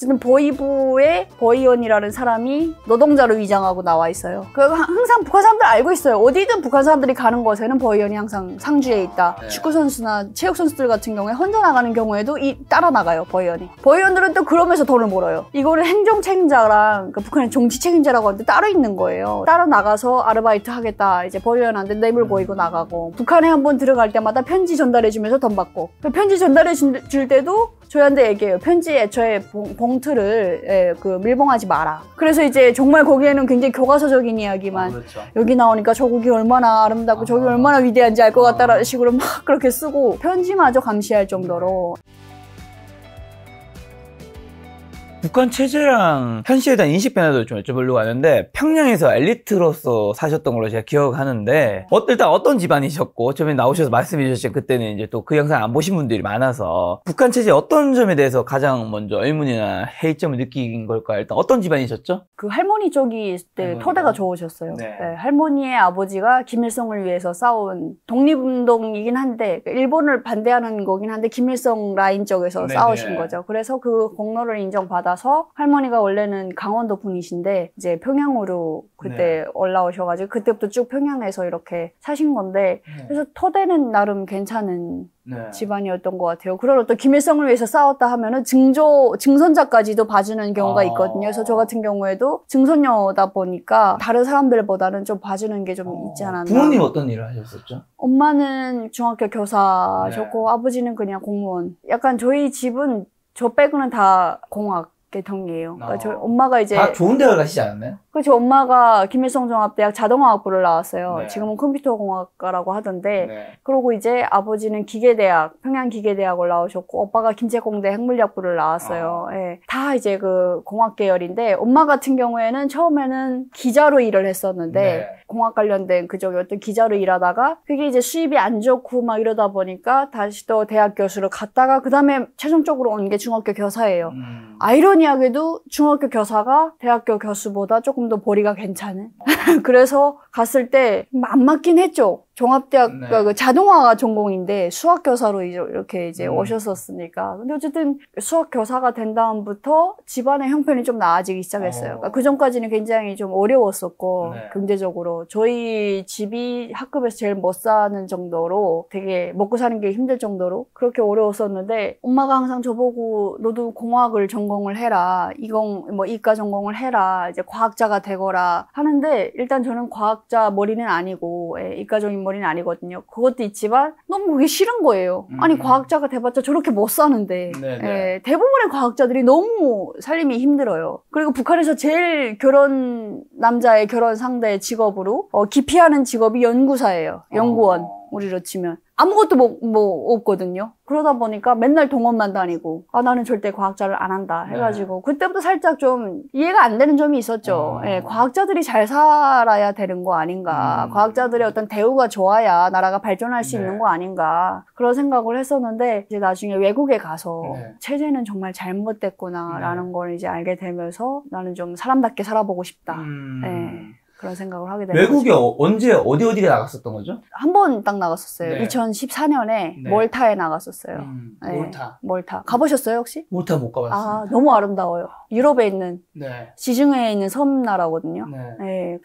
어쨌든 보이부에 보이언이라는 사람이 노동자로 위장하고 나와 있어요. 항상 북한 사람들 알고 있어요. 어디든 북한 사람들이 가는 곳에는 보이언이 항상 상주에 있다. 축구 선수나 체육 선수들 같은 경우에 혼자 나가는 경우에도 따라 나가요, 보이언이. 보이언들은 또 그러면서 돈을 벌어요. 이거를 행정 책임자랑 북한의 정치 책임자라고 하는데 따로 있는 거예요. 따로 나가서 아르바이트 하겠다. 이제 보이언한테 뇌물 보이고 나가고, 북한에 한번 들어갈 때마다 편지 전달해주면서 돈 받고, 편지 전달해 줄 때도 저희한테 얘기해요. 편지 애초에 봉투를 밀봉하지 마라. 그래서 이제 정말 거기에는 굉장히 교과서적인 이야기만 그렇죠. 여기 나오니까 저국이 얼마나 아름답고 저기 얼마나 위대한지 알 것 같다라는 식으로 막 그렇게 쓰고, 편지마저 감시할 정도로. 북한 체제랑 현실에 대한 인식 변화도 좀 여쭤보려고 하는데, 평양에서 엘리트로서 사셨던 걸로 제가 기억하는데, 일단 어떤 집안이셨고, 처음에 나오셔서 말씀해 주셨지만 그때는 이제 또 그 영상 안 보신 분들이 많아서 북한 체제 어떤 점에 대해서 가장 먼저 의문이나 회의점을 느낀 걸까요? 일단 어떤 집안이셨죠? 그 할머니 쪽이 때 토대가 좋으셨어요. 네, 할머니의 아버지가 김일성을 위해서 싸운 독립운동이긴 한데, 일본을 반대하는 거긴 한데 김일성 라인 쪽에서 싸우신 거죠. 그래서 그 공로를 인정받아 할머니가 원래는 강원도 분이신데 이제 평양으로 그때 올라오셔가지고 그때부터 쭉 평양에서 이렇게 사신 건데, 그래서 토대는 나름 괜찮은 집안이었던 것 같아요. 그리고 또 김일성을 위해서 싸웠다 하면은 증손자까지도 봐주는 경우가 있거든요. 그래서 저 같은 경우에도 증손녀다 보니까 다른 사람들보다는 좀 봐주는 게 좀 있지 않았나. 부모님 어떤 일을 하셨었죠? 엄마는 중학교 교사셨고 아버지는 그냥 공무원. 약간 저희 집은 저 빼고는 다 공학 계통이에요. 그러니까 저희 엄마가 이제 다 좋은 대학을 가시지 않았나요? 그렇죠. 엄마가 김일성 종합대학 자동화학부를 나왔어요. 지금은 컴퓨터공학과라고 하던데, 그러고 이제 아버지는 기계대학, 평양기계대학을 나오셨고, 오빠가 김제공대 핵물리학부를 나왔어요. 다 이제 그 공학 계열인데, 엄마 같은 경우에는 처음에는 기자로 일을 했었는데, 공학 관련된 그쪽에 어떤 기자로 일하다가, 그게 이제 수입이 안 좋고 막 이러다 보니까 다시 또 대학 교수로 갔다가, 그 다음에 최종적으로 온 게 중학교 교사예요. 아이러니하게도 중학교 교사가 대학교 교수보다 조금 더 보리가 괜찮은. 그래서 갔을 때 안 맞긴 했죠. 종합대학 그 자동화가 전공인데 수학 교사로 이렇게 이제 오셨었으니까. 근데 어쨌든 수학 교사가 된 다음부터 집안의 형편이 좀 나아지기 시작했어요. 그러니까 그 전까지는 굉장히 좀 어려웠었고 경제적으로 저희 집이 학급에서 제일 못 사는 정도로 되게 먹고 사는 게 힘들 정도로 그렇게 어려웠었는데, 엄마가 항상 저보고 너도 공학을 전공을 해라, 이과 전공을 해라, 이제 과학자가 되거라 하는데, 일단 저는 과학자 머리는 아니고 이과적인 머리는 아니거든요. 그것도 있지만 너무 그게 싫은 거예요. 아니 과학자가 돼봤자 저렇게 못 사는데. 대부분의 과학자들이 너무 살림이 힘들어요. 그리고 북한에서 제일 남자의 결혼 상대 직업으로 기피하는 직업이 연구사예요. 연구원, 우리로 치면. 아무것도 없거든요. 그러다 보니까 맨날 동원만 다니고, 나는 절대 과학자를 안 한다 해가지고 그때부터 살짝 좀 이해가 안 되는 점이 있었죠. 과학자들이 잘 살아야 되는 거 아닌가, 과학자들의 어떤 대우가 좋아야 나라가 발전할 수 있는 거 아닌가, 그런 생각을 했었는데, 이제 나중에 외국에 가서 체제는 정말 잘못됐구나 라는 걸 이제 알게 되면서 나는 좀 사람답게 살아보고 싶다. 그런 생각을 하게 된 외국에 거죠. 언제 어디가 나갔었던 거죠? 한 번 딱 나갔었어요. 2014년에 몰타에 나갔었어요. 몰타. 가보셨어요 혹시? 몰타 못 가봤어요. 너무 아름다워요. 유럽에 있는 지중해에 있는 섬나라거든요.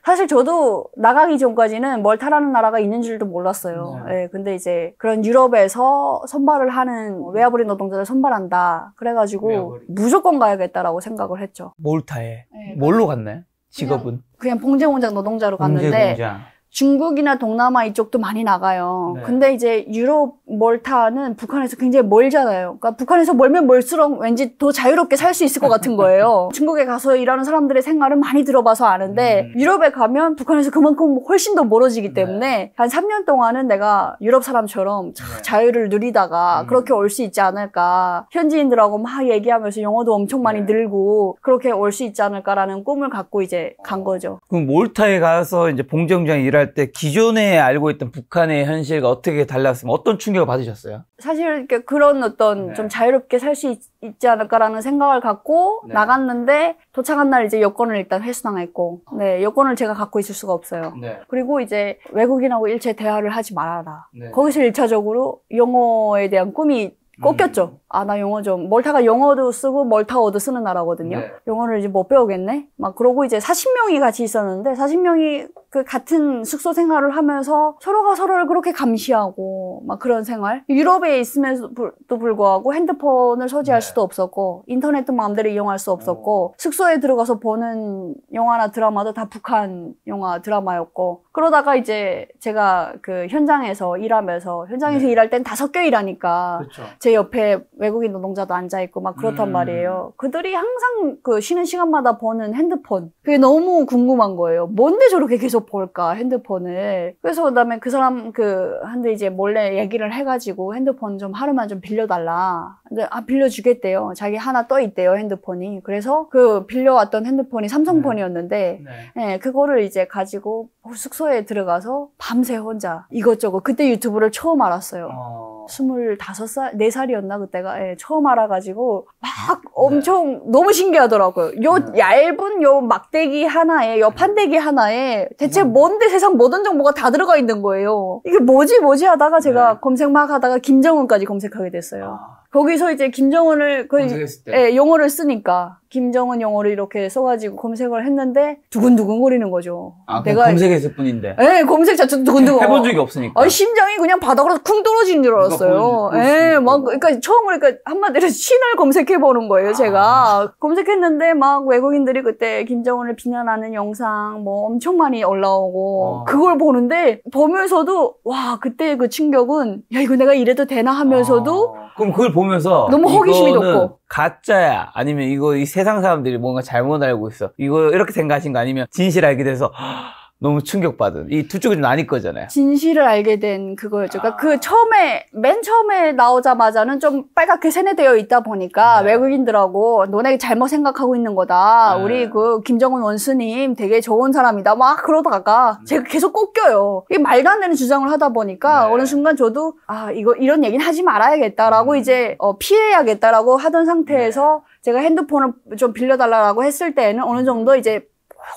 사실 저도 나가기 전까지는 몰타라는 나라가 있는 줄도 몰랐어요. 근데 이제 그런 유럽에서 선발을 하는 외화벌이 노동자를 선발한다 그래가지고 무조건 가야겠다라고 생각을 했죠. 몰타에 뭘로 갔나요? 직업은? 그냥 봉제공장 노동자로 갔는데, 봉제공장. 중국이나 동남아 이쪽도 많이 나가요. 근데 이제 유럽 몰타는 북한에서 굉장히 멀잖아요. 그러니까 북한에서 멀면 멀수록 왠지 더 자유롭게 살 수 있을 것 같은 거예요. 중국에 가서 일하는 사람들의 생활은 많이 들어봐서 아는데, 유럽에 가면 북한에서 그만큼 훨씬 더 멀어지기 때문에 한 3년 동안은 내가 유럽 사람처럼 자유를 누리다가 그렇게 올 수 있지 않을까, 현지인들하고 막 얘기하면서 영어도 엄청 많이 늘고 그렇게 올 수 있지 않을까라는 꿈을 갖고 이제 간 거죠. 그럼 몰타에 가서 이제 봉제공장 일할 때 기존에 알고 있던 북한의 현실과 어떻게 달랐으면 어떤 충격을 받으셨어요? 사실 그런 어떤 좀 자유롭게 살 수 있지 않을까라는 생각을 갖고 나갔는데, 도착한 날 이제 여권을 일단 회수당했고, 여권을 제가 갖고 있을 수가 없어요. 그리고 이제 외국인하고 일체 대화를 하지 말아라. 거기서 1차적으로 영어에 대한 꿈이 꺾였죠. 아, 나 영어 좀, 멀타가 영어도 쓰고 멀타어도 쓰는 나라거든요. 네. 영어를 이제 못 배우겠네? 막 그러고 이제 40명이 같이 있었는데, 40명이 그 같은 숙소 생활을 하면서 서로가 서로를 그렇게 감시하고, 막 그런 생활. 유럽에 있음에도 불구하고 핸드폰을 소지할 수도 없었고, 인터넷도 마음대로 이용할 수 없었고, 숙소에 들어가서 보는 영화나 드라마도 다 북한 영화 드라마였고, 그러다가 이제 제가 그 현장에서 일하면서, 현장에서 일할 땐 다 섞여 일하니까, 그렇죠. 제 옆에 외국인 노동자도 앉아있고 막 그렇단 말이에요. 그들이 항상 그 쉬는 시간마다 보는 핸드폰. 그게 너무 궁금한 거예요. 뭔데 저렇게 계속 볼까, 핸드폰을. 그래서 그다음에 그 사람 한데 이제 몰래 얘기를 해가지고 핸드폰 좀 하루만 좀 빌려달라. 근데 빌려주겠대요. 자기 하나 떠 있대요, 핸드폰이. 그래서 그 빌려왔던 핸드폰이 삼성폰이었는데, 네, 그거를 이제 가지고 숙소에 들어가서 밤새 혼자 이것저것. 그때 유튜브를 처음 알았어요. 25살, 4살이었나 그때가. 예, 처음 알아가지고 막 엄청 너무 신기하더라고요. 요 얇은 요 막대기 하나에, 요 판대기 하나에 대체 뭔데 세상 모든 정보가 다 들어가 있는 거예요. 이게 뭐지 하다가 제가 검색 막 하다가 김정은까지 검색하게 됐어요. 거기서 이제 김정은을 검색했을 때. 영어를 쓰니까 김정은 영어를 이렇게 써가지고 검색을 했는데 두근두근 거리는 거죠. 내가 검색했을 뿐인데. 네, 검색 자체도 두근두근. 해본 적이 없으니까. 심장이 그냥 바닥으로 쿵 떨어지는 줄 알았어요. 예, 막 그러니까 처음으로 그러니까 한마디로 신을 검색해 보는 거예요, 제가. 검색했는데 막 외국인들이 그때 김정은을 비난하는 영상 뭐 엄청 많이 올라오고 그걸 보면서도 와, 그때 그 충격은 야, 이거 내가 이래도 되나 하면서도 그럼 그걸 보면서 너무 호기심이 돋고 가짜야 아니면 이 세상 사람들이 뭔가 잘못 알고 있어 이거 이렇게 생각하신 거 아니면 진실 알게 돼서 너무 충격받은 이 두 쪽이 좀 나뉠 거잖아요. 진실을 알게 된 그거였죠. 그러니까 그 맨 처음에 나오자마자는 좀 빨갛게 세뇌되어 있다 보니까 외국인들하고 너네 잘못 생각하고 있는 거다. 우리 그 김정은 원수님 되게 좋은 사람이다. 막 그러다가 제가 계속 꺾여요. 이게 말도 안 되는 주장을 하다 보니까 어느 순간 저도 이런 얘기는 하지 말아야겠다라고 이제 피해야겠다라고 하던 상태에서 제가 핸드폰을 좀 빌려달라고 했을 때는 어느 정도 이제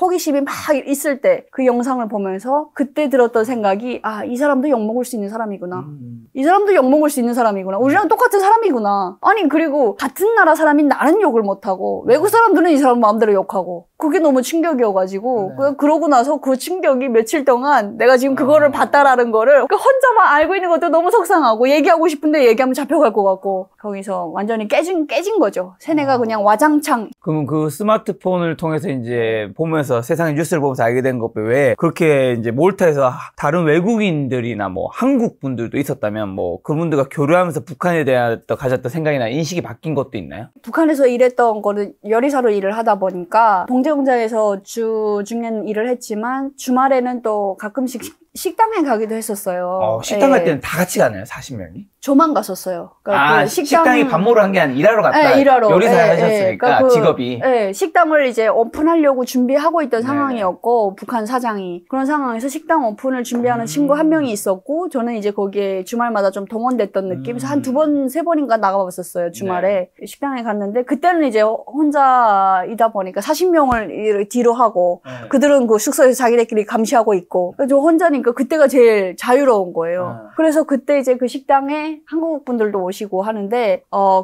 호기심이 막 있을 때 그 영상을 보면서 그때 들었던 생각이 이 사람도 욕먹을 수 있는 사람이구나. 이 사람도 욕먹을 수 있는 사람이구나. 우리랑 똑같은 사람이구나. 아니 그리고 같은 나라 사람인 나는 욕을 못하고 외국 사람들은 이 사람 마음대로 욕하고 그게 너무 충격이어가지고 그러고 나서 그 충격이 며칠 동안 내가 지금 그거를 봤다라는 거를 혼자만 알고 있는 것도 너무 속상하고 얘기하고 싶은데 얘기하면 잡혀갈 것 같고 거기서 완전히 깨진 거죠. 세뇌가 그냥 와장창. 그러면 그 스마트폰을 통해서 이제 보면서 세상의 뉴스를 보면서 알게 된 것 외에 그렇게 이제 몰타에서 다른 외국인들이나 뭐 한국 분들도 있었다면 뭐 그분들과 교류하면서 북한에 대한 가졌던 생각이나 인식이 바뀐 것도 있나요? 북한에서 일했던 거는 요리사로 일을 하다 보니까 봉제공장에서 주 중에는 일을 했지만 주말에는 또 가끔씩 식당에 가기도 했었어요. 식당 갈 때는 다 같이 가나요? 40명이? 저만 갔었어요. 그러니까 식당에 밥 먹으러 간 게 아니라 일하러 갔다. 일하러. 요리사 하셨으니까 그러니까 직업이. 식당을 이제 오픈하려고 준비하고 있던 상황이었고 북한 사장이 그런 상황에서 식당 오픈을 준비하는 친구 한 명이 있었고 저는 이제 거기에 주말마다 좀 동원됐던 느낌에서 한 2번, 3번인가 나가봤었어요. 주말에 식당에 갔는데 그때는 이제 혼자이다 보니까 40명을 뒤로 하고 그들은 그 숙소에서 자기네끼리 감시하고 있고 저 혼자니까 그때가 제일 자유로운 거예요. 그래서 그때 이제 그 식당에 한국 분들도 오시고 하는데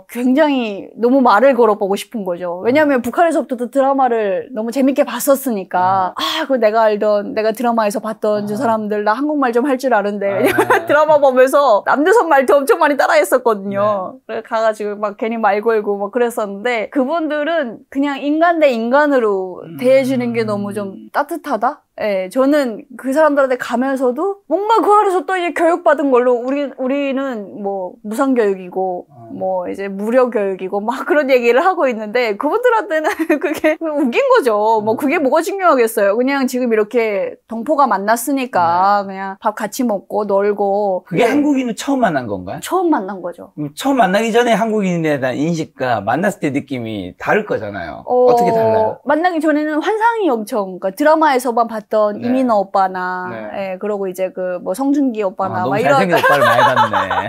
굉장히 너무 말을 걸어보고 싶은 거죠. 왜냐하면 북한에서부터 드라마를 너무 재밌게 봤었으니까 그 내가 드라마에서 봤던 저 사람들 나 한국말 좀 할 줄 아는데 왜냐면 드라마 보면서 남조선 말도 엄청 많이 따라했었거든요. 그래서 가가지고 막 괜히 말 걸고 막 그랬었는데 그분들은 그냥 인간 대 인간으로 대해주는 게 너무 좀 따뜻하다? 예, 저는 그 사람들한테 가면서도 뭔가 그 안에서 또 이제 교육받은 걸로 우리는 뭐 무상교육이고 뭐 이제 무료교육이고 막 그런 얘기를 하고 있는데 그분들한테는 그게 웃긴 거죠. 뭐 그게 뭐가 중요하겠어요. 그냥 지금 이렇게 동포가 만났으니까 그냥 밥 같이 먹고 놀고. 그게 한국인은 처음 만난 건가요? 처음 만난 거죠. 처음 만나기 전에 한국인에 대한 인식과 만났을 때 느낌이 다를 거잖아요. 어떻게 달라요? 만나기 전에는 환상이 엄청 그러니까 드라마에서만 봤던 봤던 이민호 오빠나, 예, 그리고 이제 그 뭐 성준기 오빠나, 너무 잘생긴 오빠를 많이 봤네.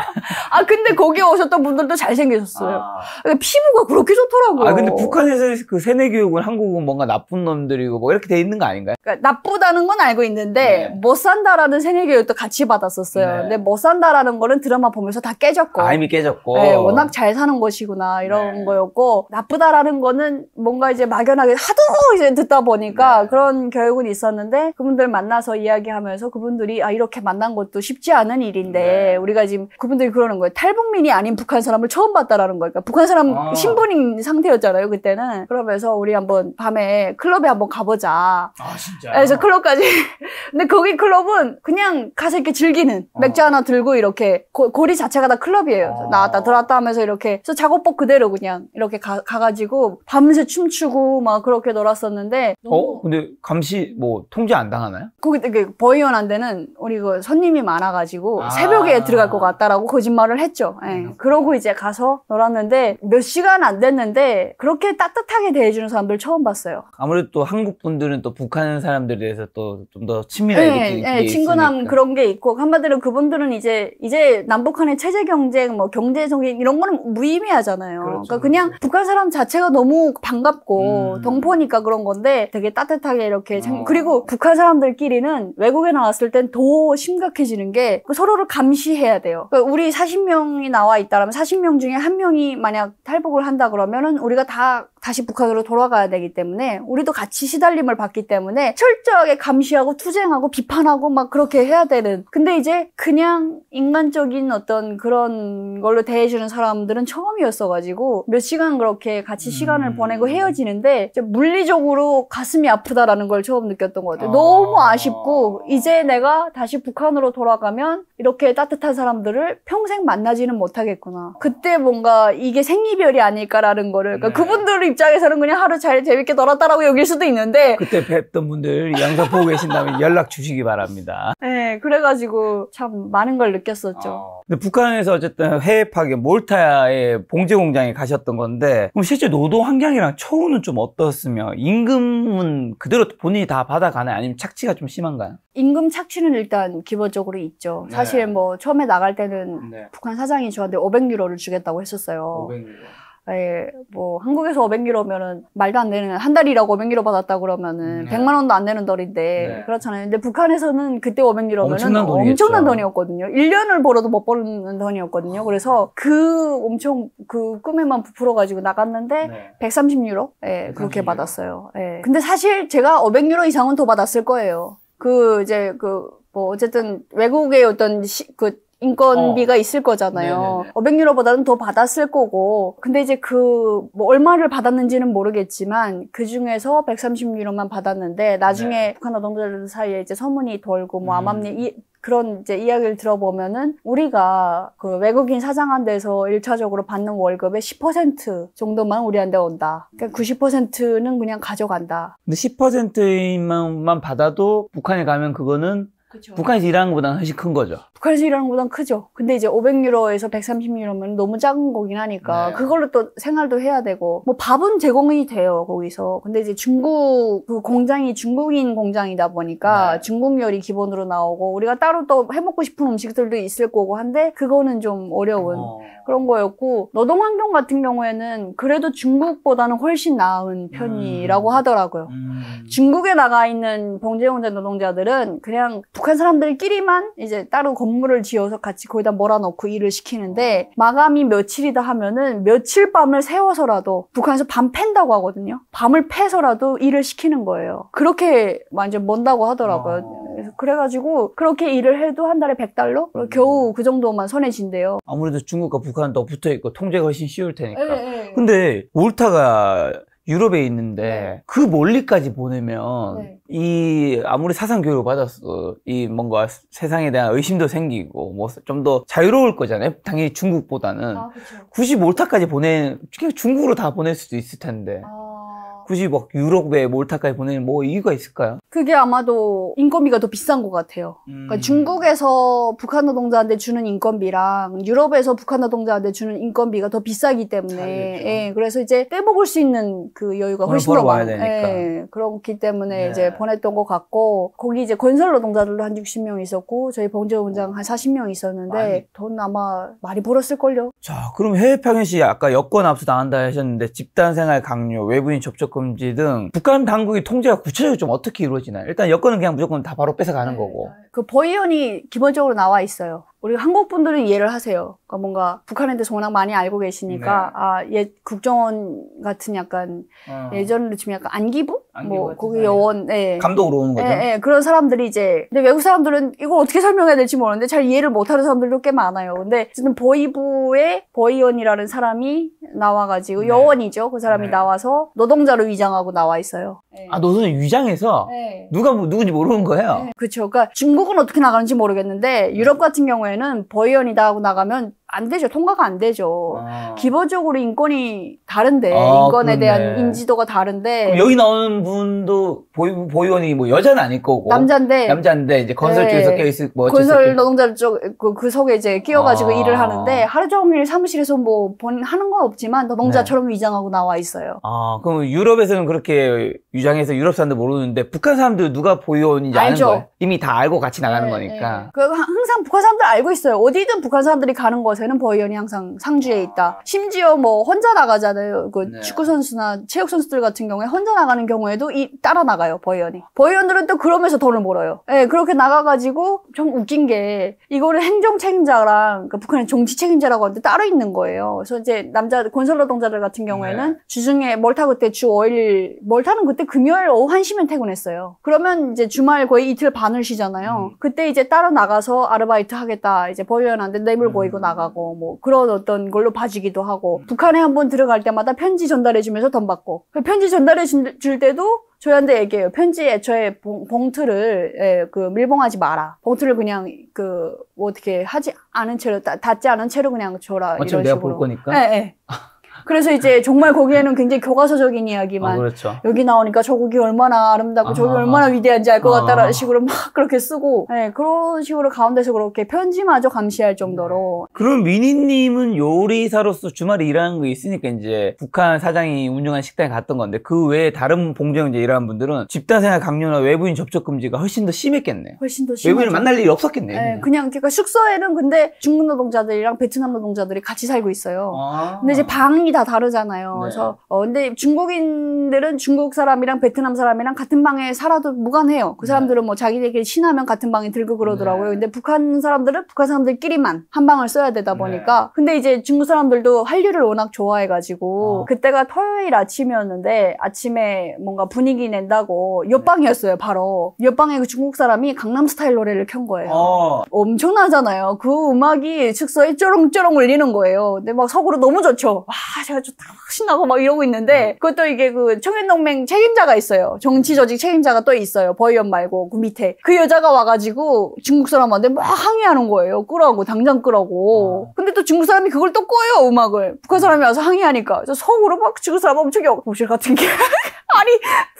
아, 근데 거기에 오셨던 분들도 잘생기셨어요. 피부가 그렇게 좋더라고요. 근데 북한에서 그 세뇌 교육은 한국은 뭔가 나쁜 놈들이고 뭐 이렇게 돼 있는 거 아닌가요? 그러니까 나쁘다는 건 알고 있는데, 못 산다라는 세뇌 교육도 같이 받았었어요. 근데 못 산다라는 거는 드라마 보면서 다 깨졌고. 이미 깨졌고. 네, 워낙 잘 사는 곳이구나, 이런 거였고, 나쁘다라는 거는 뭔가 이제 막연하게 하도 이제 듣다 보니까 그런 교육은 있었는데, 그분들 만나서 이야기하면서 그분들이 이렇게 만난 것도 쉽지 않은 일인데, 우리가 지금 그분들이 그러는 거예요. 탈북민이 아닌 북한 사람을 처음 봤다라는 거예요. 그러니까 북한 사람 신분인 상태였잖아요, 그때는. 그러면서 우리 한번 밤에 클럽에 한번 가보자. 진짜? 그래서 클럽까지. 근데 거기 클럽은 그냥 가서 이렇게 즐기는, 맥주 하나 들고 이렇게, 고리 자체가 다 클럽이에요. 나왔다 들어왔다 하면서 이렇게, 그래서 작업복 그대로 그냥 이렇게 가가지고 밤새 춤추고 막 그렇게 놀았었는데. 근데 감시 뭐 통제 안 당하나요? 거기 되게 버이원한테는 우리 그 손님이 많아가지고 새벽에 들어갈 것 같다라고 거짓말을 했죠. 예. 그러고 이제 가서 놀았는데 몇 시간 안 됐는데 그렇게 따뜻하게 대해주는 사람들 처음 봤어요. 아무래도 또 한국 분들은 또 북한 사람들에 대해서 또 좀 더 친밀하게 느끼는 게 친근함 있으니까. 그런 게 있고, 한마디로 그분들은 이제 남북한의 체제 경쟁, 뭐 경제 정쟁 이런 거는 무의미하잖아요. 그렇죠, 그러니까 그냥 그렇죠. 북한 사람 자체가 너무 반갑고 동포니까 그런 건데 되게 따뜻하게 이렇게 그리고 북한 사람들끼리는 외국에 나왔을 땐 더 심각해지는 게 서로를 감시해야 돼요. 그러니까 우리 40명이 나와 있다라면 40명 중에 한 명이 만약 탈북을 한다 그러면은 우리가 다시 북한으로 돌아가야 되기 때문에 우리도 같이 시달림을 받기 때문에 철저하게 감시하고 투쟁하고 비판하고 막 그렇게 해야 되는. 근데 이제 그냥 인간적인 어떤 그런 걸로 대해주는 사람들은 처음이었어가지고 몇 시간 그렇게 같이 시간을 보내고 헤어지는데 물리적으로 가슴이 아프다라는 걸 처음 느꼈던 것 같아요. 너무 아쉽고 이제 내가 다시 북한으로 돌아가면 이렇게 따뜻한 사람들을 평생 만나지는 못하겠구나. 그때 뭔가 이게 생이별이 아닐까라는 거를 그러니까 그분들 입장에서는 그냥 하루 잘 재밌게 놀았다라고 여길 수도 있는데 그때 뵀던 분들 이 영상 보고 계신다면 연락 주시기 바랍니다. 네, 그래가지고 참 많은 걸 느꼈었죠. 근데 북한에서 어쨌든 해외 파견 몰타의 봉제 공장에 가셨던 건데 그럼 실제 노동 환경이랑 처우는 좀 어떻으며 임금은 그대로 본인이 다 받아가나요? 아니면 착취가 좀 심한가요? 임금 착취는 일단 기본적으로 있죠. 사실 뭐 처음에 나갈 때는 북한 사장이 저한테 500유로를 주겠다고 했었어요. 500유로. 예, 뭐 한국에서 500유로면은 말도 안 되는, 한 달이라고 500유로 받았다 그러면은 100만 원도 안 되는 돈인데 그렇잖아요. 근데 북한에서는 그때 500유로면은 엄청난 돈이었거든요. 1년을 벌어도 못 버는 돈이었거든요. 그래서 엄청 꿈에만 부풀어 가지고 나갔는데 130유로 그렇게 받았어요. 예. 근데 사실 제가 500유로 이상은 더 받았을 거예요. 뭐 어쨌든 외국의 어떤 인건비가 있을 거잖아요. 500유로보다는 더 받았을 거고. 근데 이제 뭐 얼마를 받았는지는 모르겠지만, 그 중에서 130유로만 받았는데, 나중에 북한 노동자들 사이에 이제 소문이 돌고, 뭐, 암암리, 그런 이제 이야기를 들어보면은, 우리가 그 외국인 사장한테서 1차적으로 받는 월급의 10% 정도만 우리한테 온다. 그러니까 90%는 그냥 가져간다. 근데 10%만 받아도 북한에 가면 그거는 그쵸. 북한에서 일하는 것보다는 훨씬 큰 거죠. 북한에서 일하는 것보다는 크죠. 근데 이제 500유로에서 130유로면 너무 작은 거긴 하니까 그걸로 또 생활도 해야 되고 뭐 밥은 제공이 돼요 거기서. 근데 이제 그 공장이 중국인 공장이다 보니까 중국 요리 기본으로 나오고 우리가 따로 또 해먹고 싶은 음식들도 있을 거고 한데 그거는 좀 어려운 그런 거였고 노동 환경 같은 경우에는 그래도 중국보다는 훨씬 나은 편이라고 하더라고요. 중국에 나가 있는 봉제공장 노동자들은 그냥 북한 사람들끼리만 이제 따로 건물을 지어서 같이 거기다 몰아넣고 일을 시키는데 마감이 며칠이다 하면은 며칠 밤을 새워서라도 북한에서 밤 팬다고 하거든요. 밤을 패서라도 일을 시키는 거예요. 그렇게 완전 먼다고 하더라고요. 그래가지고 그렇게 일을 해도 한 달에 100달러? 겨우 그 정도만 선해진대요. 아무래도 중국과 북한은 더 붙어있고 통제가 훨씬 쉬울 테니까. 근데 몰타가 유럽에 있는데 그 멀리까지 보내면 이 아무리 사상 교육을 받았어 이 뭔가 세상에 대한 의심도 생기고 뭐 좀 더 자유로울 거잖아요. 당연히 중국보다는 굳이 몰타까지 중국으로 다 보낼 수도 있을 텐데 굳이 막 유럽에 몰타까지 보내는 뭐 이유가 있을까요? 그게 아마도 인건비가 더 비싼 것 같아요. 그러니까 중국에서 북한 노동자한테 주는 인건비랑 유럽에서 북한 노동자한테 주는 인건비가 더 비싸기 때문에, 예, 그래서 이제 떼먹을 수 있는 그 여유가 훨씬 더 많아요. 예, 그렇기 때문에 네. 이제 보냈던 것 같고, 거기 이제 건설 노동자들도 한 60명 있었고, 저희 봉제원장 한 40명 있었는데, 돈 아마 많이 벌었을걸요. 자, 그럼 해외 파견 시 아까 여권 압수 당한다 하셨는데, 집단 생활 강요, 외부인 접촉 금지 등 북한 당국의 통제가 구체적으로 좀 어떻게 이루어지나요? 일단 여권은 그냥 무조건 다 바로 뺏어가는 거고. 그 버이언이 기본적으로 나와 있어요. 우리 한국 분들은 이해를 하세요. 그러니까 뭔가 북한에 대해서 워낙 많이 알고 계시니까, 국정원 같은 약간, 예전으로 치면 약간 안기부? 뭐, 거기 요원, 감독으로 오는 거죠? 그런 사람들이 이제, 근데 외국 사람들은 이걸 어떻게 설명해야 될지 모르는데 잘 이해를 못하는 사람들도 꽤 많아요. 근데, 어쨌든 버이부의 버이언이라는 사람이 나와가지고, 여원이죠. 그 사람이 나와서 노동자로 위장하고 나와 있어요. 아, 노동자 위장해서? 누군지 모르는 거예요? 그렇죠. 그러니까 중국은 어떻게 나가는지 모르겠는데, 유럽 같은 경우에는 버이언이다 하고 나가면 안 되죠. 통과가 안 되죠. 기본적으로 인권이 다른데, 인권에 대한 인지도가 다른데. 그럼 여기 나오는 분도 보이원이 뭐 여자는 아닐 거고. 남자인데, 이제 건설 쪽에서 껴있을, 뭐. 건설 노동자 쪽, 그 속에 이제 끼어가지고 일을 하는데, 하루 종일 사무실에서 뭐, 하는 건 없지만, 노동자처럼 위장하고 나와 있어요. 그럼 유럽에서는 그렇게 위장해서 유럽 사람들 모르는데, 북한 사람들 누가 보이원인지 아는 거예요? 이미 다 알고 같이 나가는 거니까. 항상 북한 사람들 알고 있어요. 어디든 북한 사람들이 가는 곳에는 버이언이 항상 상주에 있다. 심지어 뭐 혼자 나가잖아요. 그 축구 선수나 체육 선수들 같은 경우에 혼자 나가는 경우에도 따라 나가요. 버이언이. 버이언들은 또 그러면서 돈을 벌어요. 그렇게 나가가지고 좀 웃긴 게 이거를 행정 책임자랑 북한의 정치 책임자라고 하는데 따로 있는 거예요. 그래서 이제 남자 건설 노동자들 같은 경우에는 주중에 몰타 그때 주 5일 몰타는 그때 금요일 오후 1시면 퇴근했어요. 그러면 이제 주말 거의 이틀 반을 쉬잖아요. 그때 이제 따로 나가서 아르바이트 하겠다. 이제 버이언한테 뇌물 보이고 나가고 뭐 그런 어떤 걸로 봐주기도 하고 북한에 한번 들어갈 때마다 편지 전달해주면서 돈 받고 편지 전달해 줄 때도 저희한테 얘기해요. 편지에 애초에 봉투를 밀봉하지 마라. 봉투를 그냥 뭐 어떻게 하지 않은 채로 닫지 않은 채로 그냥 줘라. 이런 식으로. 내가 볼 거니까. 그래서 이제 정말 거기에는 굉장히 교과서적인 이야기만 그렇죠. 여기 나오니까 저국이 얼마나 아름답고 저기 얼마나 위대한지 알 것 같다라는 식으로 막 그렇게 쓰고 그런 식으로 가운데서 그렇게 편지마저 감시할 정도로. 그럼 미니님은 요리사로서 주말에 일하는 거 있으니까 이제 북한 사장이 운영한 식당에 갔던 건데 그 외에 다른 봉제형제 일하는 분들은 집단생활 강요나 외부인 접촉 금지가 훨씬 더 심했겠네. 훨씬 더 심하죠. 외부인을 만날 일이 없었겠네. 그냥 그러니까 숙소에는 근데 중국 노동자들이랑 베트남 노동자들이 같이 살고 있어요. 근데 이제 방이 다 다르잖아요. 그래서 근데 중국인들은 중국 사람이랑 베트남 사람이랑 같은 방에 살아도 무관해요. 그 사람들은 뭐 자기들끼리 친하면 같은 방에 들고 그러더라고요. 근데 북한 사람들은 북한 사람들끼리만 한 방을 써야 되다 보니까 근데 이제 중국 사람들도 한류를 워낙 좋아해가지고 그때가 토요일 아침이었는데 아침에 뭔가 분위기 낸다고 옆방이었어요. 바로 옆방에 그 중국 사람이 강남스타일 노래를 켠 거예요. 엄청나잖아요. 그 음악이 숙소에 쩌렁쩌렁 울리는 거예요. 근데 막 속으로 너무 좋죠. 와 제가 좀 신나고 막 이러고 있는데 그것도 이게 그 청년동맹 책임자가 있어요. 정치 조직 책임자가 또 있어요. 버이언 말고 그 밑에 그 여자가 와가지고 중국 사람한테 막 항의하는 거예요. 끄라고 당장 끄라고. 근데 또 중국 사람이 그걸 또 꺼요 음악을. 북한 사람이 와서 항의하니까 그래서 속으로 막 중국 사람 엄청 보실 같은 게 아니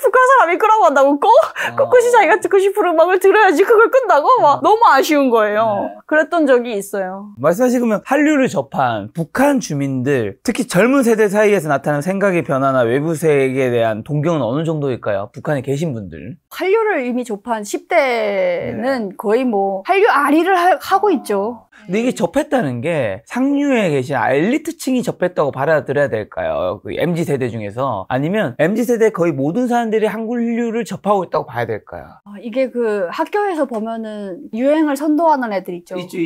북한 사람이 끄라고 한다고 꿋꿋이 자기가 듣고 싶은 음악을 들어야지 그걸 끈다고 막 너무 아쉬운 거예요. 그랬던 적이 있어요. 말씀하시면 한류를 접한 북한 주민들 특히 젊은 세대 사이에서 나타나는 생각의 변화나 외부 세계에 대한 동경은 어느 정도일까요? 북한에 계신 분들. 한류를 이미 접한 10대는 거의 뭐 한류 아리를 하고 있죠. 근데 이게 접했다는 게 상류에 계신 엘리트층이 접했다고 받아들여야 될까요? 그 MZ세대 중에서. 아니면 MZ세대 거의 모든 사람들이 한류를 접하고 있다고 봐야 될까요? 이게 그 학교에서 보면은 유행을 선도하는 애들 있죠. 있죠.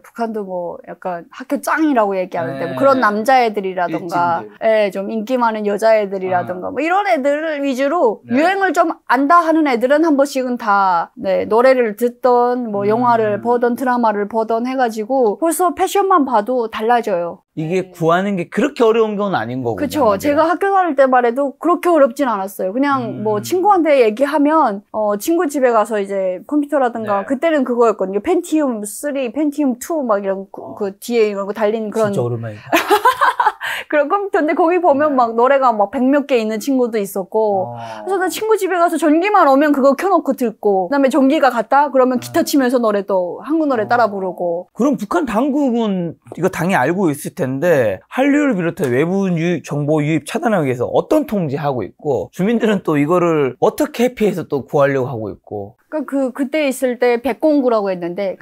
북한도 뭐 약간 학교 짱이라고 얘기하는데 뭐 그런 남자애들이라던가 좀 인기 많은 여자애들이라던가 뭐 이런 애들 위주로 유행을 좀 안다 하는 애들은 한 번씩은 다 노래를 듣던 뭐 영화를 보던 드라마를 보던 해가지고 벌써 패션만 봐도 달라져요. 이게 구하는 게 그렇게 어려운 건 아닌 거고. 그렇죠. 제가 학교 다닐 때만 해도 그렇게 어렵진 않았어요. 그냥 뭐 친구한테 얘기하면 친구 집에 가서 이제 컴퓨터라든가 그때는 그거였거든요. 펜티움 3, 펜티움 2 막 이런 그 뒤에 이런 거 달린 그런. 진짜 오랜만이다. 그런 컴퓨터인데 거기 보면 막 노래가 막 100몇 개 있는 친구도 있었고 그래서 나 친구 집에 가서 전기만 오면 그거 켜놓고 듣고 그다음에 전기가 갔다? 그러면 기타 치면서 노래도 한국 노래 따라 부르고 그럼 북한 당국은 이거 당연히 알고 있을 텐데 한류를 비롯해 외부 정보 유입 차단하기 위해서 어떤 통제하고 있고 주민들은 또 이거를 어떻게 회피해서 또 구하려고 하고 있고 그때 있을 때 백공구라고 했는데,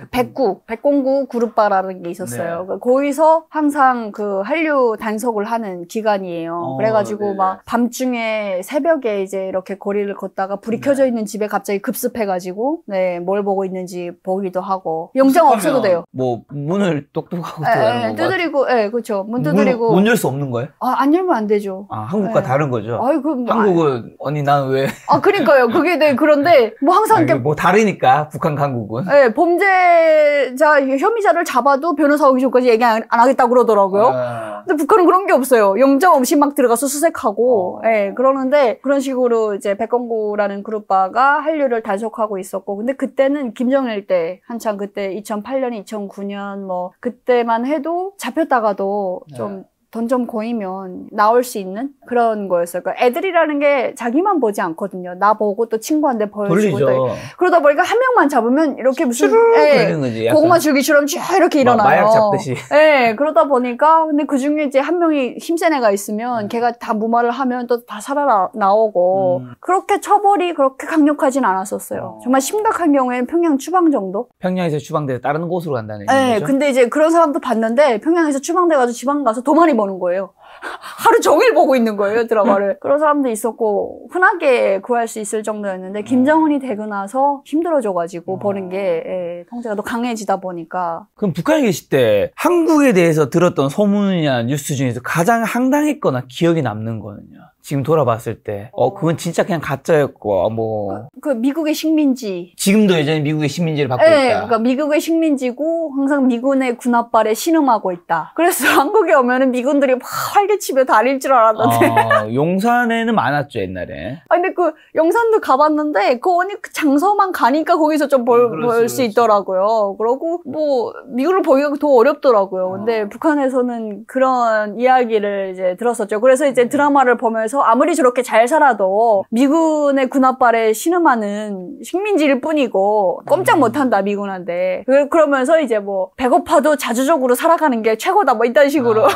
백공구 그룹바라는 게 있었어요. 네. 거기서 항상 그 한류 단속을 하는 기간이에요. 그래가지고 막 밤중에 새벽에 이제 이렇게 거리를 걷다가 불이 켜져 있는 집에 갑자기 급습해가지고, 네, 뭘 보고 있는지 보기도 하고. 영장 없어도 돼요. 뭐, 문을 똑똑하고 들어가는 건가요? 두드리고, 그렇죠. 문 두드리고. 문 열 수 없는 거예요? 안 열면 안 되죠. 한국과 다른 거죠? 아이고, 한국은, 언니, 난 왜. 그러니까요. 그게 그런데, 뭐 항상 뭐 다르니까 북한 강국은. 네, 범죄자 혐의자를 잡아도 변호사 오기 전까지 얘기 안 하겠다고 그러더라고요. 근데 북한은 그런 게 없어요. 영장 없이 막 들어가서 수색하고, 그러는데 그런 식으로 이제 백건구라는 그룹바가 한류를 단속하고 있었고, 근데 그때는 김정일 때 한창 그때 2008년, 2009년 뭐 그때만 해도 잡혔다가도 좀 돈 좀 고이면 나올 수 있는 그런 거였어요. 그러니까 애들이라는 게 자기만 보지 않거든요. 나 보고 또 친구한테 보여주고 또 그러다 보니까 한 명만 잡으면 이렇게 무슨 고구마 줄기처럼 쭉 이렇게 일어나요. 마약 잡듯이. 그러다 보니까 근데 그 중에 이제 한 명이 힘센 애가 있으면 걔가 다 무마를 하면 또 다 살아나오고 그렇게 처벌이 그렇게 강력하진 않았었어요. 정말 심각한 경우에는 평양 추방 정도? 평양에서 추방돼서 다른 곳으로 간다는 얘기죠? 근데 이제 그런 사람도 봤는데 평양에서 추방돼가지고 지방 가서 더 많이 버는 거예요. 하루 종일 보고 있는 거예요, 드라마를. 그런 사람도 있었고 흔하게 구할 수 있을 정도였는데 김정은이 되고 나서 힘들어져가지고 버는 게 통제가 더 강해지다 보니까. 그럼 북한에 계실 때 한국에 대해서 들었던 소문이나 뉴스 중에서 가장 황당했거나 기억에 남는 거는요? 지금 돌아봤을 때 그건 진짜 그냥 가짜였고 그 미국의 식민지. 지금도 여전히 미국의 식민지를 받고 있다. 그러니까 미국의 식민지고 항상 미군의 군합발에 신음하고 있다. 그래서 한국에 오면은 미군들이 막 활개치며 다닐 줄 알았는데. 용산에는 많았죠 옛날에. 근데 그 용산도 가봤는데 그 장소만 가니까 거기서 좀 볼 수 있더라고요. 그러고 뭐 미국을 보기가 더 어렵더라고요. 근데 북한에서는 그런 이야기를 이제 들었었죠. 그래서 이제 드라마를 보면서 아무리 저렇게 잘 살아도 미군의 군합발에 신음하는 식민지일 뿐이고 꼼짝 못한다 미군한테. 그러면서 이제 뭐 배고파도 자주적으로 살아가는 게 최고다 뭐 이딴 식으로.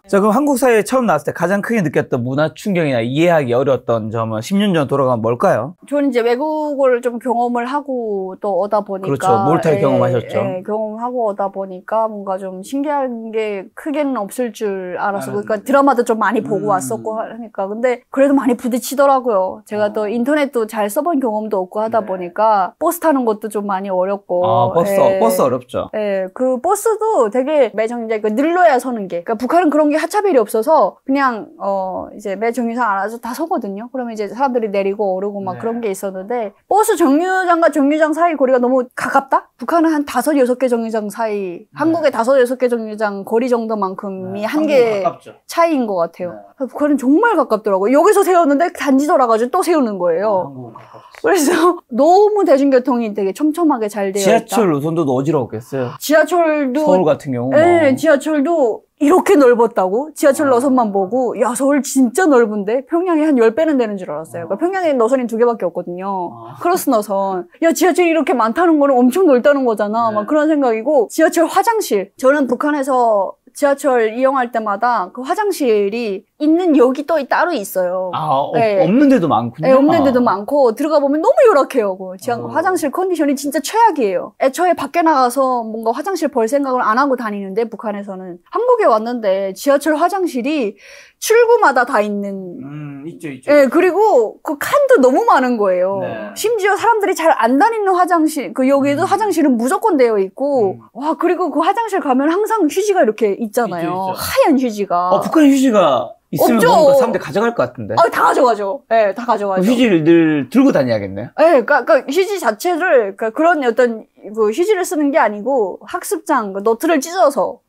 자, 그럼 한국 사회에 처음 나왔을 때 가장 크게 느꼈던 문화 충격이나 이해하기 어려웠던 점은 10년 전 돌아가면 뭘까요? 저는 이제 외국을 좀 경험을 하고 또 오다 보니까. 그렇죠. 몰타를 경험하셨죠. 경험하고 오다 보니까 뭔가 좀 신기한 게 크게는 없을 줄 알아서. 그러니까 드라마도 좀 많이 보고 왔었고 하니까. 근데 그래도 많이 부딪히더라고요. 제가 또 인터넷도 잘 써본 경험도 없고 하다 보니까 버스 타는 것도 좀 많이 어렵고. 버스 어렵죠. 그 버스도 되게 매정이제 늘러야 서는 게. 그러니까 북한은 그런 게 하차벨이 없어서 그냥 이제 매 정류장 알아서 다 서거든요. 그러면 이제 사람들이 내리고 오르고 막 그런 게 있었는데 버스 정류장과 정류장 사이 거리가 너무 가깝다? 북한은 한 5-6개 정류장 사이, 한국의 5-6개 정류장 거리 정도만큼이 한 개 차이인 것 같아요. 북한은 정말 가깝더라고요. 여기서 세웠는데 단지 돌아가지고 또 세우는 거예요. 그래서 너무 대중교통이 되게 촘촘하게 잘 되어 있다. 지하철 노선도 어지러웠겠어요. 지하철도 서울 같은 경우 지하철도 이렇게 넓었다고? 지하철 노선만 보고 야 서울 진짜 넓은데? 평양이 한 10배는 되는 줄 알았어요. 그러니까 평양에 노선이 2개밖에 없거든요. 크로스 노선. 야 지하철이 이렇게 많다는 거는 엄청 넓다는 거잖아. 막 그런 생각이고 지하철 화장실. 저는 북한에서 지하철 이용할 때마다 그 화장실이 있는 역이 또 따로 있어요. 없는 데도 많군요. 없는 데도 많고 들어가 보면 너무 열악해요. 화장실 컨디션이 진짜 최악이에요. 애초에 밖에 나가서 뭔가 화장실 볼 생각을 안 하고 다니는데 북한에서는 한국에 왔는데 지하철 화장실이 출구마다 다 있는. 있죠. 그리고 그 칸도 너무 많은 거예요. 심지어 사람들이 잘 안 다니는 화장실, 여기에도 화장실은 무조건 되어 있고, 그리고 그 화장실 가면 항상 휴지가 이렇게 있잖아요. 있죠. 하얀 휴지가. 북한 휴지가 있으면 없죠. 뭔가 사람들 가져갈 것 같은데. 다 가져가죠. 다 가져가죠. 휴지를 늘 들고 다녀야겠네. 그러니까 휴지 자체를 그런 어떤 휴지를 쓰는 게 아니고 학습장 노트를 찢어서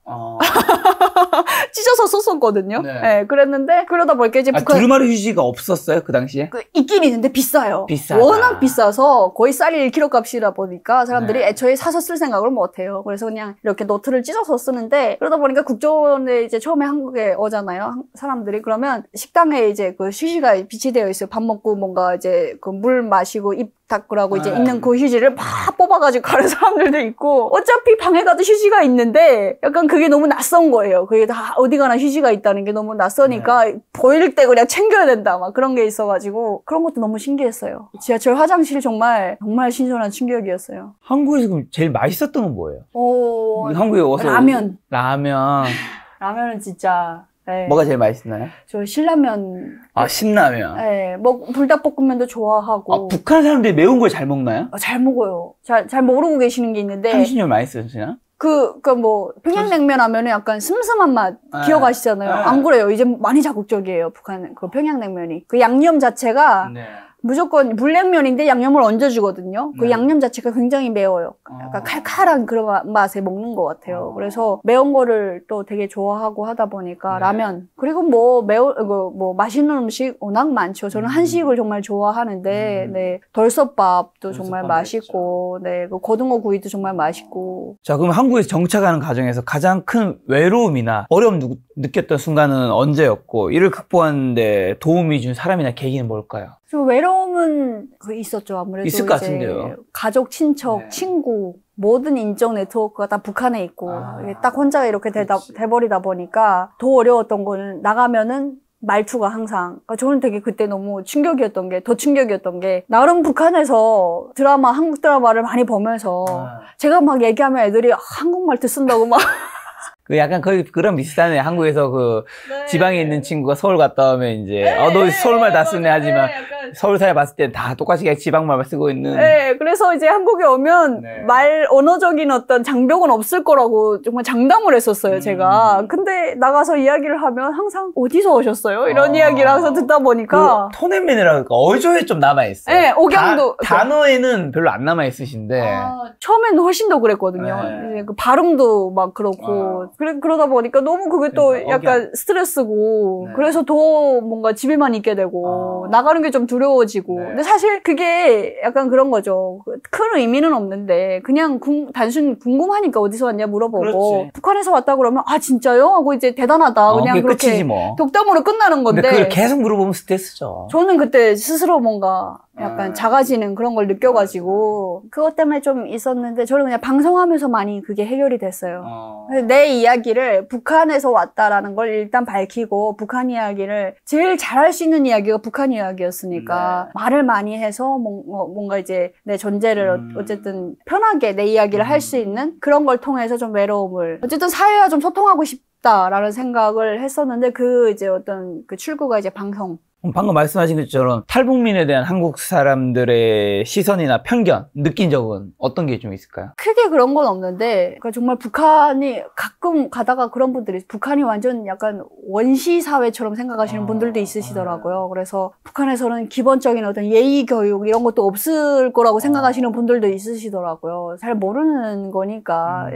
찢어서 썼었거든요. 네. 네, 그랬는데 그러다 보니까 이제 북한 두루마리 휴지가 없었어요 그 당시에? 있긴 있는데 비싸요. 비싸다. 워낙 비싸서 거의 쌀이 1kg 값이다 보니까 사람들이 네. 애초에 사서 쓸 생각을 못해요. 그래서 그냥 이렇게 노트를 찢어서 쓰는데 그러다 보니까 국정원에 이제 처음에 한국에 오잖아요. 사람들이 그러면 식당에 이제 그 휴지가 비치되어 있어요. 밥 먹고 뭔가 이제 그 물 마시고 입 닦으라고 이제 있는 그 휴지를 막 뽑아가지고 가는 사람들도 있고 어차피 방에 가도 휴지가 있는데 약간 그게 너무 낯선 거예요. 그게 다 어디 가나 휴지가 있다는 게 너무 낯서니까 보일 때 그냥 챙겨야 된다 막 그런 게 있어가지고 그런 것도 너무 신기했어요. 지하철 화장실 정말 신선한 충격이었어요. 한국에서 그럼 제일 맛있었던 건 뭐예요? 한국에 와서 라면. 라면은 진짜 네. 뭐가 제일 맛있나요? 저 신라면. 신라면. 네, 뭐 불닭볶음면도 좋아하고. 북한 사람들이 매운 걸 잘 먹나요? 잘 먹어요. 잘 모르고 계시는 게 있는데. 향신료 많이 쓰시나? 뭐 평양냉면 하면은 약간 슴슴한 맛 기억하시잖아요. 안 그래요. 이제 많이 자극적이에요. 북한 그 평양냉면이. 그 양념 자체가. 네. 무조건 물냉면인데 양념을 얹어주거든요. 그 양념 자체가 굉장히 매워요. 약간 칼칼한 그런 맛에 먹는 것 같아요. 그래서 매운 거를 또 되게 좋아하고 하다 보니까 라면. 그리고 뭐 맛있는 음식 워낙 많죠. 저는 한식을 정말 좋아하는데, 네. 덜솥밥도 정말 맛있고, 네. 그 고등어 구이도 정말 맛있고. 자, 그럼 한국에서 정착하는 과정에서 가장 큰 외로움이나 어려움 느꼈던 순간은 언제였고, 이를 극복하는데 도움이 준 사람이나 계기는 뭘까요? 좀 외로움은 있었죠. 아무래도 있을 것 같은데요. 가족, 친척, 친구 모든 인적 네트워크가 다 북한에 있고 딱 혼자 이렇게 돼버리다 보니까 더 어려웠던 거는 나가면은 말투가 항상 저는 되게 그때 너무 충격이었던 게 나름 북한에서 한국 드라마를 많이 보면서 제가 막 얘기하면 애들이 한국 말투 쓴다고 막 약간 거의 그런 비슷하네. 한국에서 지방에 있는 친구가 서울 갔다 오면 이제 너 서울말 다 쓰네 하지만 서울 사회 봤을 때 다 똑같이 그냥 지방말만 쓰고 있는. 네, 그래서 이제 한국에 오면 언어적인 어떤 장벽은 없을 거라고 정말 장담을 했었어요, 제가. 근데 나가서 이야기를 하면 항상 어디서 오셨어요? 이런 이야기를 항상 듣다 보니까. 톤앤맨이라고 어조에 좀 남아있어요. 네, 억양도. 단어에는 별로 안 남아있으신데. 처음에는 훨씬 더 그랬거든요. 이제 그 발음도 막 그렇고. 그러다 보니까 너무 그게 또 약간 스트레스고, 그래서 더 뭔가 집에만 있게 되고, 나가는 게 좀 두려워지고. 근데 사실 그게 약간 그런 거죠. 큰 의미는 없는데, 그냥 단순히 궁금하니까 어디서 왔냐 물어보고, 그렇지. 북한에서 왔다 그러면, 진짜요? 하고 이제 대단하다. 그냥 그렇게 끝이지 뭐. 독담으로 끝나는 건데. 근데 그걸 계속 물어보면 스트레스죠. 저는 그때 스스로 뭔가 약간 작아지는 그런 걸 느껴가지고, 그것 때문에 좀 있었는데, 저는 그냥 방송하면서 많이 그게 해결이 됐어요. 내 이야기를 북한에서 왔다라는 걸 일단 밝히고, 북한 이야기를 제일 잘할 수 있는 이야기가 북한 이야기였으니까, 말을 많이 해서 뭔가 이제 내 존재를 어쨌든 편하게 내 이야기를 할 수 있는 그런 걸 통해서 좀 외로움을, 어쨌든 사회와 좀 소통하고 싶다라는 생각을 했었는데, 이제 어떤 출구가 이제 방송. 방금 말씀하신 것처럼 탈북민에 대한 한국 사람들의 시선이나 편견 느낀 적은 어떤 게 좀 있을까요? 크게 그런 건 없는데 정말 북한이 가끔 가다가 그런 분들이 북한이 완전 약간 원시 사회처럼 생각하시는 분들도 있으시더라고요. 그래서 북한에서는 기본적인 어떤 예의 교육 이런 것도 없을 거라고 생각하시는 분들도 있으시더라고요. 잘 모르는 거니까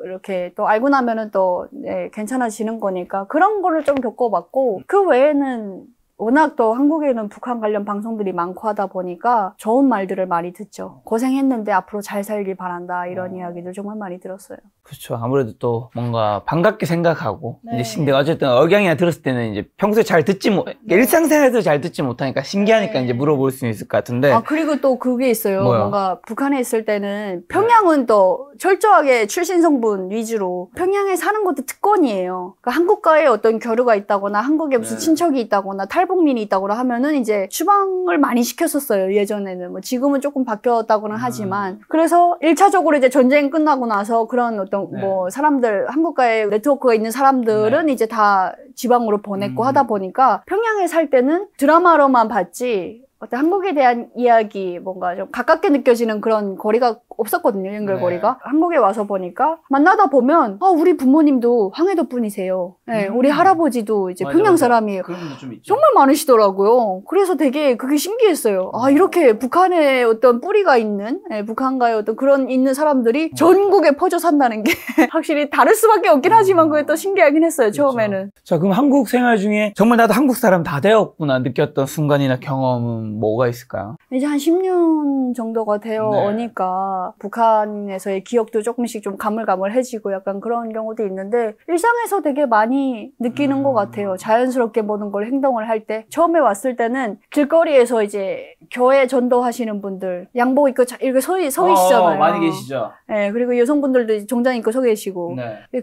이렇게 또 알고 나면은 또 괜찮아지는 거니까 그런 거를 좀 겪어봤고 그 외에는 워낙 또 한국에는 북한 관련 방송들이 많고 하다 보니까 좋은 말들을 많이 듣죠. 고생했는데 앞으로 잘 살길 바란다 이런 이야기들 정말 많이 들었어요. 그렇죠. 아무래도 또 뭔가 반갑게 생각하고 이제 근데 어쨌든 억양이나 들었을 때는 이제 평소에 잘 듣지 일상생활에서 잘 듣지 못하니까 신기하니까 이제 물어볼 수 있을 것 같은데. 그리고 또 그게 있어요. 뭐요? 뭔가 북한에 있을 때는 평양은 또 철저하게 출신 성분 위주로 평양에 사는 것도 특권이에요. 그러니까 한국과의 어떤 교류가 있다거나 한국에 무슨 친척이 있다거나 탈북민이 있다거나 하면은 이제 추방을 많이 시켰었어요. 예전에는 뭐 지금은 조금 바뀌었다고는 하지만 그래서 1차적으로 이제 전쟁 끝나고 나서 그런 어떤 뭐 사람들 한국과의 네트워크가 있는 사람들은 이제 다 지방으로 보냈고 하다 보니까 평양에 살 때는 드라마로만 봤지 어떤 한국에 대한 이야기, 뭔가 좀 가깝게 느껴지는 그런 거리가 없었거든요, 연결고리가. 한국에 와서 보니까 만나다 보면 우리 부모님도 황해도 분이세요. 네, 우리 할아버지도 이제 평양 사람이에요. 그런 분도 좀 있죠. 정말 많으시더라고요. 그래서 되게 그게 신기했어요. 이렇게 북한에 어떤 뿌리가 있는, 북한과의 어떤 그런 있는 사람들이 전국에 퍼져 산다는 게 확실히 다를 수밖에 없긴 하지만 그게 또 신기하긴 했어요, 그렇죠. 처음에는. 자, 그럼 한국 생활 중에 정말 나도 한국 사람 다 되었구나 느꼈던 순간이나 경험은 뭐가 있을까요? 이제 한 10년 정도가 되어 오니까 북한에서의 기억도 조금씩 좀 가물가물해지고 약간 그런 경우도 있는데 일상에서 되게 많이 느끼는 것 같아요. 자연스럽게 모든 걸 행동을 할 때. 처음에 왔을 때는 길거리에서 이제 교회 전도하시는 분들 양복 입고 이렇게 서 계시잖아요. 많이 계시죠. 네, 그리고 여성분들도 정장 입고 서 계시고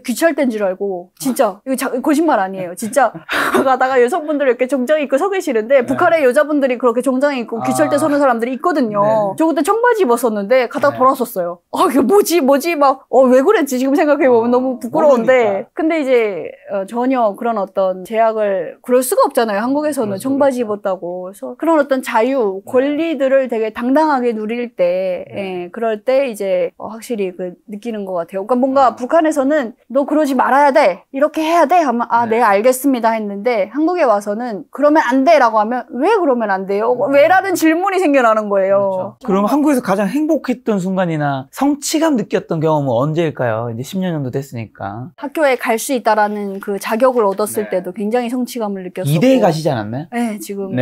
귀찰 때인 줄 알고 진짜 이거 거짓말 아니에요. 진짜 가다가 여성분들 이렇게 정장 입고 서 계시는데 북한의 여자분들이 그렇게 정장 입고 귀찰 때 서는 사람들이 있거든요. 저 그때 청바지 입었었는데 가다가 돌아섰어요. 이게 뭐지 막 왜 그랬지 지금 생각해보면 너무 부끄러운데 모르니까. 근데 이제 전혀 그런 어떤 제약을 그럴 수가 없잖아요. 한국에서는 청바지 입었다고. 그래서 그런 어떤 자유 권리들을 되게 당당하게 누릴 때 그럴 때 이제 확실히 느끼는 것 같아요. 그러니까 뭔가 북한에서는 너 그러지 말아야 돼 이렇게 해야 돼 하면 네 알겠습니다 했는데 한국에 와서는 그러면 안 돼라고 하면 왜 그러면 안 돼요? 왜라는 질문이 생겨나는 거예요. 그렇죠. 그럼 한국에서 가장 행복했던 순간이나 성취감 느꼈던 경험은 언제일까요? 이제 10년 정도 됐으니까. 학교에 갈 수 있다라는 그 자격을 얻었을 때도 굉장히 성취감을 느꼈었고. 이대에 가시지 않았나요? 네, 지금.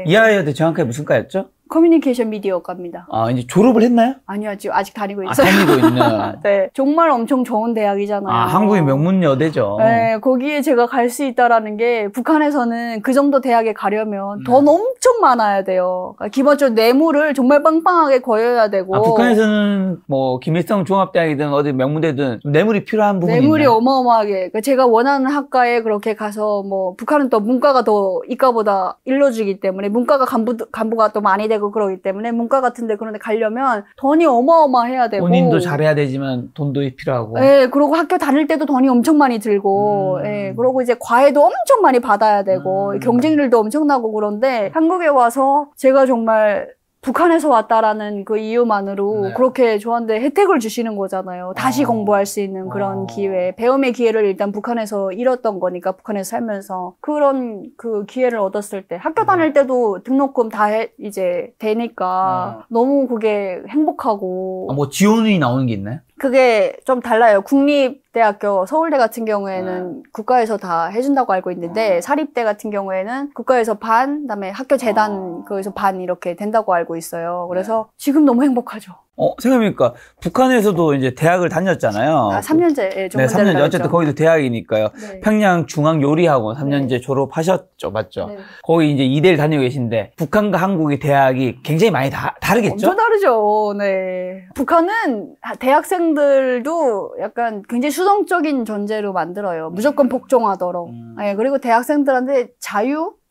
이하여대 정확하게 무슨 과였죠? 커뮤니케이션 미디어과입니다. 이제 졸업을 했나요? 아니요, 지금 아직 다니고 있어요. 다니고 있는. 네. 정말 엄청 좋은 대학이잖아요. 한국의 명문여대죠. 네, 거기에 제가 갈 수 있다라는 게 북한에서는 그 정도 대학에 가려면 돈 엄청 많아야 돼요. 그러니까 기본적으로 뇌물을 정말 빵빵하게 거여야 되고. 북한에서는 뭐 김일성 종합대학이든 어디 명문대든 뇌물이 필요한 부분이 뇌물이 있나요? 어마어마하게. 그러니까 제가 원하는 학과에 그렇게 가서 뭐 북한은 또 문과가 더 이과보다 일러주기 때문에 문과가 간부가 또 많이 되고 그러기 때문에 문과 같은데 그런 데 가려면 돈이 어마어마해야 되고 본인도 잘해야 되지만 돈도 필요하고 네, 그리고 학교 다닐 때도 돈이 엄청 많이 들고 네, 그리고 이제 과외도 엄청 많이 받아야 되고 경쟁률도 엄청나고 그런데 한국에 와서 제가 정말 북한에서 왔다라는 그 이유만으로 그렇게 저한테 혜택을 주시는 거잖아요. 다시 공부할 수 있는 그런 기회. 배움의 기회를 일단 북한에서 잃었던 거니까, 북한에서 살면서. 그런 그 기회를 얻었을 때, 학교 다닐 때도 등록금 다 이제 되니까 너무 그게 행복하고. 뭐 지원이 나오는 게 있나요? 그게 좀 달라요. 국립대학교, 서울대 같은 경우에는 국가에서 다 해준다고 알고 있는데 사립대 같은 경우에는 국가에서 반, 그다음에 학교 재단 거기서 반 이렇게 된다고 알고 있어요. 그래서 지금 너무 행복하죠. 생각해보니까 북한에서도 이제 대학을 다녔잖아요. 3년제. 3년제. 어쨌든 거기도 대학이니까요. 네. 평양중앙요리학원 3년제 졸업하셨죠, 맞죠? 네. 거기 이제 이대를 다니고 계신데 북한과 한국의 대학이 굉장히 많이 다르겠죠? 엄청 다르죠. 네. 북한은 대학생들도 약간 굉장히 수동적인 존재로 만들어요. 무조건 복종하도록. 네, 그리고 대학생들한테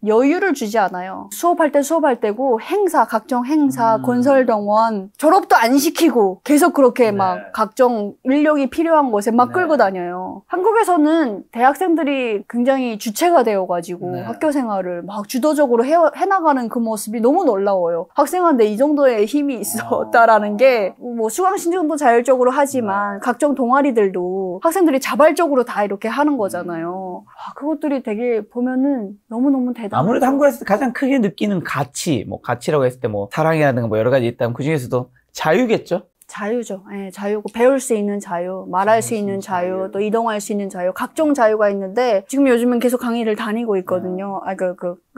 여유를 주지 않아요. 수업할 때 수업할 때고 각종 행사, 건설동원 졸업도 안 시키고 계속 그렇게 막 각종 인력이 필요한 곳에 막 끌고 다녀요. 한국에서는 대학생들이 굉장히 주체가 되어가지고 학교 생활을 막 주도적으로 해나가는 그 모습이 너무 놀라워요. 학생한테 이 정도의 힘이 있었다라는 게 뭐 수강 신청도 자율적으로 하지만 각종 동아리들도 학생들이 자발적으로 다 이렇게 하는 거잖아요. 그것들이 되게 보면은 너무너무 대단해요. 아무래도 한국에서 가장 크게 느끼는 가치라고 했을 때 뭐 사랑이라든가 뭐 여러 가지 있다면 그 중에서도 자유겠죠? 자유죠. 네, 자유고 배울 수 있는 자유, 말할 수 있는 자유, 또 이동할 수 있는 자유, 각종 자유가 있는데 지금 요즘은 계속 강의를 다니고 있거든요.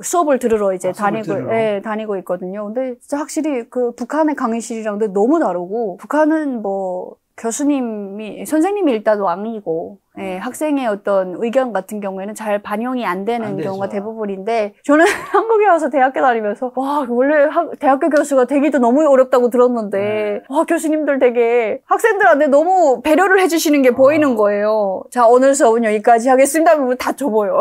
수업을 들으러 이제 다니고 있거든요. 근데 진짜 확실히 그 북한의 강의실이랑도 너무 다르고 북한은 뭐 선생님이 일단 왕이고, 학생의 어떤 의견 같은 경우에는 잘 반영이 안 되는 경우가 대부분인데, 저는 한국에 와서 대학교 다니면서, 원래 대학교 교수가 되기도 너무 어렵다고 들었는데, 교수님들 되게 학생들한테 너무 배려를 해주시는 게 보이는 거예요. 자, 오늘 수업은 여기까지 하겠습니다. 하면 다 줘봐요.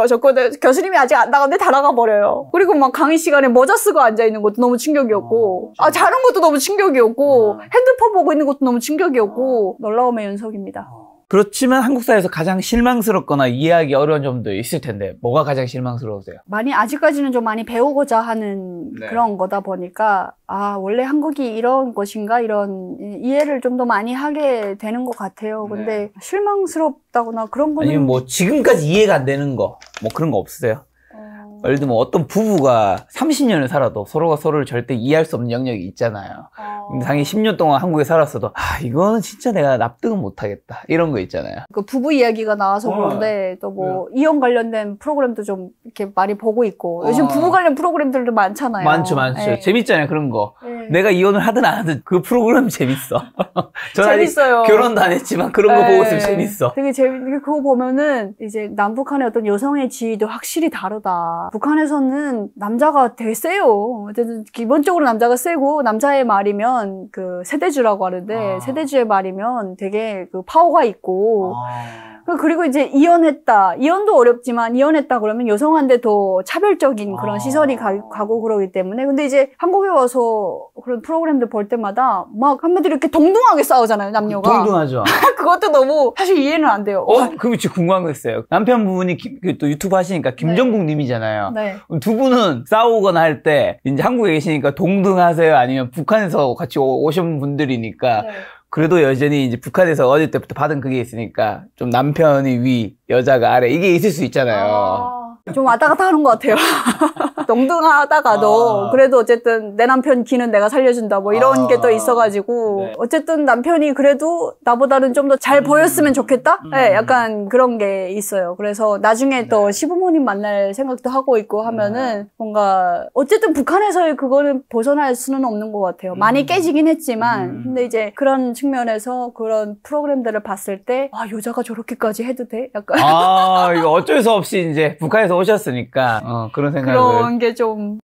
교수님이 아직 안 나갔는데 다 나가버려요. 그리고 막 강의 시간에 모자 쓰고 앉아있는 것도 너무 충격이었고, 자는 것도 너무 충격이었고, 핸드폰 보고 있는 것도 너무 충격이었고, 놀라움의 연속입니다. 그렇지만 한국 사회에서 가장 실망스럽거나 이해하기 어려운 점도 있을 텐데 뭐가 가장 실망스러우세요? 아직까지는 좀 많이 배우고자 하는 네. 그런 거다 보니까 원래 한국이 이런 것인가 이런 이해를 좀 더 많이 하게 되는 것 같아요. 근데 네. 실망스럽다거나 그런 거는 아니면 뭐 지금까지 이해가 안 되는 거 뭐 그런 거 없으세요? 예를 들면 어떤 부부가 30년을 살아도 서로가 서로를 절대 이해할 수 없는 영역이 있잖아요. 근데 당연히 10년 동안 한국에 살았어도 이거는 진짜 내가 납득은 못하겠다 이런 거 있잖아요. 그 부부 이야기가 나와서 그런데 또 뭐 이혼 관련된 프로그램도 좀 이렇게 많이 보고 있고 요즘 부부 관련 프로그램들도 많잖아요. 많죠. 네. 재밌잖아요 그런 거. 네. 내가 이혼을 하든 안 하든 그 프로그램 재밌어. 저는 재밌어요. 결혼도 안 했지만 그런 거 보고 있으면 재밌어. 되게 재밌게 그거 보면은 이제 남북한의 어떤 여성의 지위도 확실히 다르다. 북한에서는 남자가 되게 세요. 어쨌든 기본적으로 남자가 세고 남자의 말이면 그 세대주라고 하는데 세대주의 말이면 되게 그 파워가 있고 그리고 이제 이혼도 어렵지만 이혼했다 그러면 여성한테 더 차별적인 그런 시선이 가고 그러기 때문에 근데 이제 한국에 와서 그런 프로그램들 볼 때마다 막 한마디로 이렇게 동등하게 싸우잖아요 남녀가. 동등하죠. 그것도 너무 사실 이해는 안 돼요. 그럼 진짜 궁금한 거 있어요. 남편분이 또 유튜브 하시니까 김정국 님이잖아요. 네. 두 분은 싸우거나 할 때 이제 한국에 계시니까 동등하세요? 아니면 북한에서 같이 오신 분들이니까 네. 그래도 여전히 이제 북한에서 어릴 때부터 받은 그게 있으니까 좀 남편이 위, 여자가 아래 이게 있을 수 있잖아요. 좀 왔다 갔다 하는 것 같아요. 동등하다가도 그래도 어쨌든 내 남편 기는 내가 살려준다 뭐 이런 게 또 있어가지고 네. 어쨌든 남편이 그래도 나보다는 좀 더 잘 보였으면 좋겠다? 네, 약간 그런 게 있어요. 그래서 나중에 또 시부모님 만날 생각도 하고 있고 하면은 뭔가 어쨌든 북한에서의 그거는 벗어날 수는 없는 것 같아요. 많이 깨지긴 했지만 근데 이제 그런 측면에서 그런 프로그램들을 봤을 때 여자가 저렇게까지 해도 돼? 약간 이거 어쩔 수 없이 이제 북한에서 오셨으니까 그런 생각을 그런 게 좀